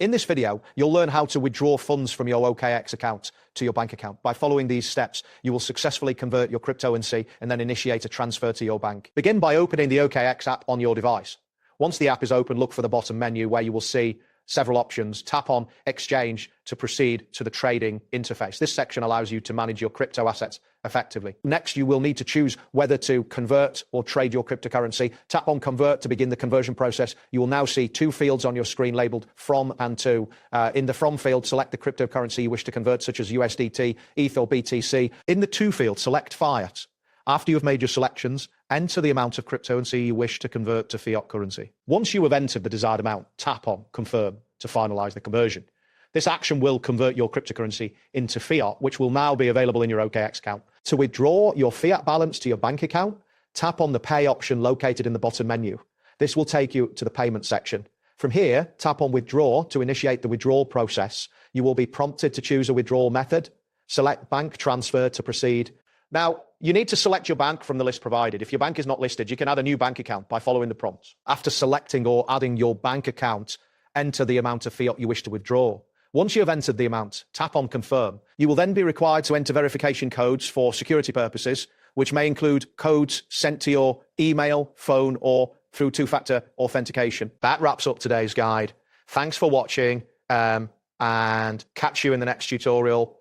In this video, you'll learn how to withdraw funds from your OKX account to your bank account. By following these steps, you will successfully convert your cryptocurrency and then initiate a transfer to your bank. Begin by opening the OKX app on your device. Once the app is open, look for the bottom menu where you will see several options. Tap on Exchange to proceed to the trading interface. This section allows you to manage your crypto assets effectively. Next, you will need to choose whether to convert or trade your cryptocurrency. Tap on Convert to begin the conversion process. You will now see two fields on your screen labeled From and To. In the From field, select the cryptocurrency you wish to convert, such as USDT, ETH, or BTC. In the To field, select Fiat. After you've made your selections, enter the amount of cryptocurrency you wish to convert to fiat currency. Once you have entered the desired amount, tap on Confirm to finalize the conversion. This action will convert your cryptocurrency into fiat, which will now be available in your OKX account. To withdraw your fiat balance to your bank account, tap on the Pay option located in the bottom menu. This will take you to the payment section. From here, tap on Withdraw to initiate the withdrawal process. You will be prompted to choose a withdrawal method. Select Bank Transfer to proceed. Now, you need to select your bank from the list provided. If your bank is not listed, you can add a new bank account by following the prompts. After selecting or adding your bank account, enter the amount of fiat you wish to withdraw. Once you have entered the amount, tap on Confirm. You will then be required to enter verification codes for security purposes, which may include codes sent to your email, phone, or through two-factor authentication. That wraps up today's guide. Thanks for watching, and catch you in the next tutorial.